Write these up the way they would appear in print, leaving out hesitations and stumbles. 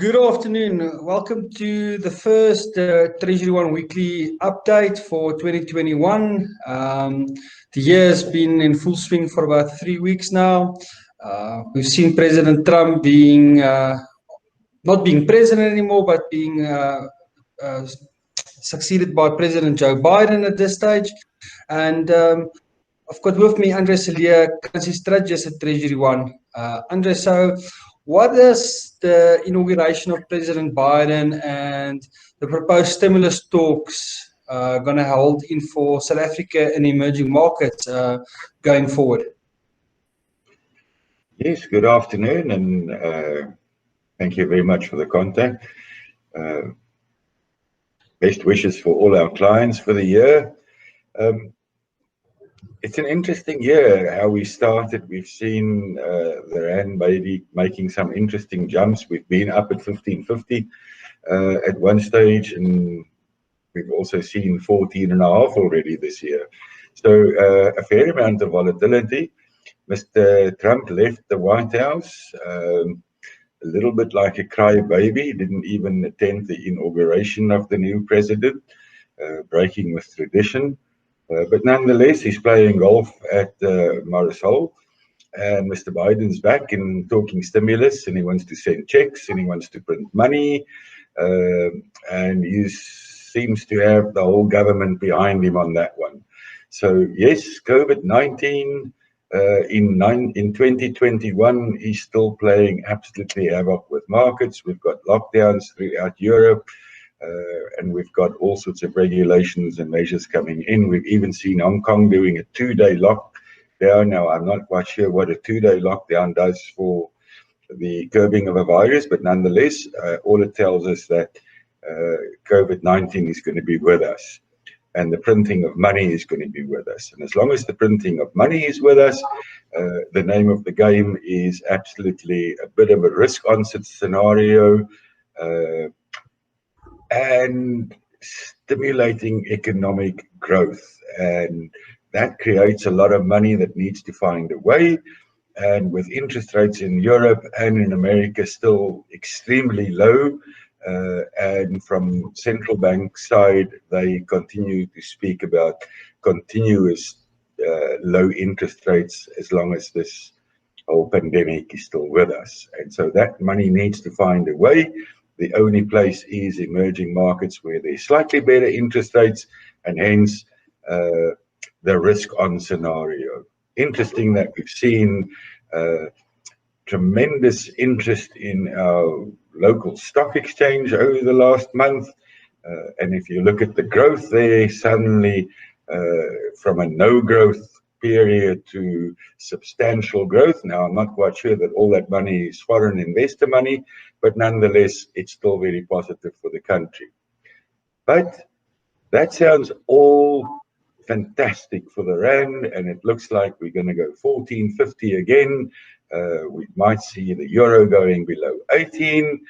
Good afternoon. Welcome to the first TreasuryONE weekly update for 2021. The year has been in full swing for about 3 weeks now. We've seen President Trump being not being president anymore, but being succeeded by President Joe Biden at this stage. And I've got with me Andre Cilliers, currency strategist at TreasuryONE. Andre, so what is the inauguration of President Biden and the proposed stimulus talks going to hold in for South Africa and emerging markets going forward? Yes, good afternoon, and thank you very much for the contact. Best wishes for all our clients for the year. It's an interesting year how we started. We've seen the rand maybe making some interesting jumps. We've been up at 1550 at one stage, and we've also seen 14.5 already this year. So a fair amount of volatility. Mr. Trump left the White House a little bit like a crybaby. He didn't even attend the inauguration of the new president, breaking with tradition. But nonetheless, he's playing golf at Marisol, and Mr. Biden's back and talking stimulus, and he wants to send checks, and he wants to print money, and he seems to have the whole government behind him on that one. So yes, COVID-19 in 2021 is still playing absolutely havoc with markets. We've got lockdowns throughout Europe. And we've got all sorts of regulations and measures coming in. We've even seen Hong Kong doing a 2-day lockdown. Now, I'm not quite sure what a 2-day lockdown does for the curbing of a virus, but nonetheless, all it tells us that COVID-19 is going to be with us, and the printing of money is going to be with us. And as long as the printing of money is with us, the name of the game is absolutely a bit of a risk-on scenario, and stimulating economic growth, and that creates a lot of money that needs to find a way. And with interest rates in Europe and in America still extremely low, and from central bank side, they continue to speak about continuous low interest rates as long as this whole pandemic is still with us. And so that money needs to find a way. The only place is emerging markets where there's slightly better interest rates, and hence the risk-on scenario. Interesting that we've seen tremendous interest in our local stock exchange over the last month. And if you look at the growth there, suddenly from a no-growth period to substantial growth. Now, I'm not quite sure that all that money is foreign investor money, but nonetheless, it's still very positive for the country. But that sounds all fantastic for the rand, and it looks like we're going to go 14.50 again. We might see the euro going below 18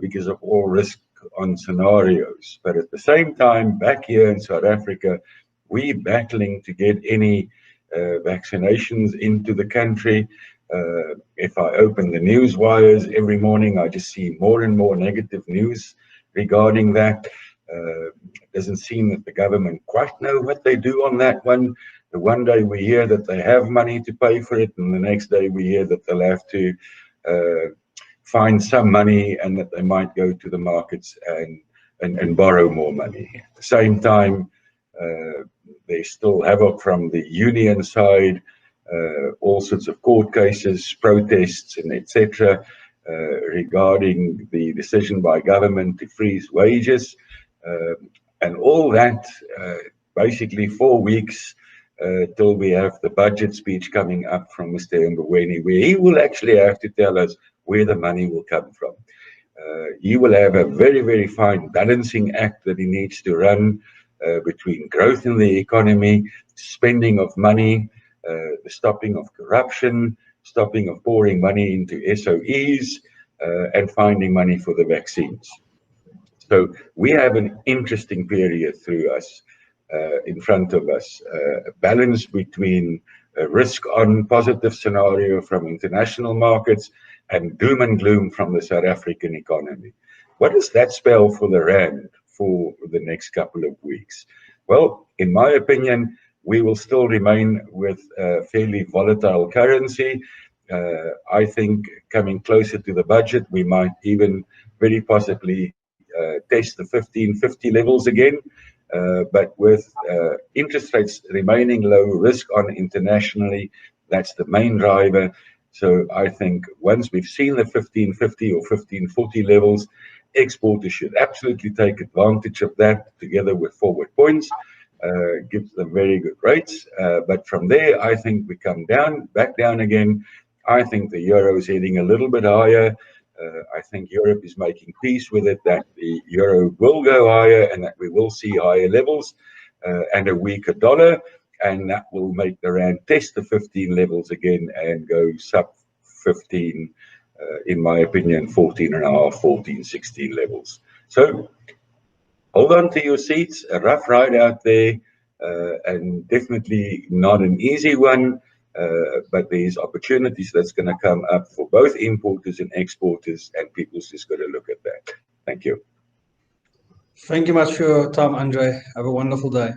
because of all risk on scenarios. But at the same time, back here in South Africa, we're battling to get any vaccinations into the country. If I open the news wires every morning, I just see more and more negative news regarding that. It doesn't seem that the government quite know what they do on that one. The one day we hear that they have money to pay for it, and the next day we hear that they'll have to find some money, and that they might go to the markets and borrow more money. At the same time, they still havoc from the union side, all sorts of court cases, protests, and etc. Regarding the decision by government to freeze wages, and all that. Basically 4 weeks till we have the budget speech coming up from Mr. Mboweni, where he will actually have to tell us where the money will come from. He will have a very, very fine balancing act that he needs to run between growth in the economy, spending of money, the stopping of corruption, stopping of pouring money into SOEs, and finding money for the vaccines. So we have an interesting period through us, in front of us, a balance between a risk-on positive scenario from international markets and doom and gloom from the South African economy. What does that spell for the rand for the next couple of weeks? Well, in my opinion, we will still remain with a fairly volatile currency. I think coming closer to the budget, we might even very possibly test the 1550 levels again. But with interest rates remaining low, risk on internationally, that's the main driver. So I think once we've seen the 1550 or 1540 levels, exporters should absolutely take advantage of that together with forward points. Gives them very good rates. But from there, I think we come down, back down again. I think the euro is heading a little bit higher. I think Europe is making peace with it, that the euro will go higher and that we will see higher levels and a weaker dollar. And that will make the rand test the 15 levels again and go sub 15, in my opinion, 14 and a half, 14, 16 levels. So hold on to your seats, a rough ride out there, and definitely not an easy one, but there's opportunities that's going to come up for both importers and exporters, and people's just got to look at that. Thank you. Thank you much for your time, Andre. Have a wonderful day.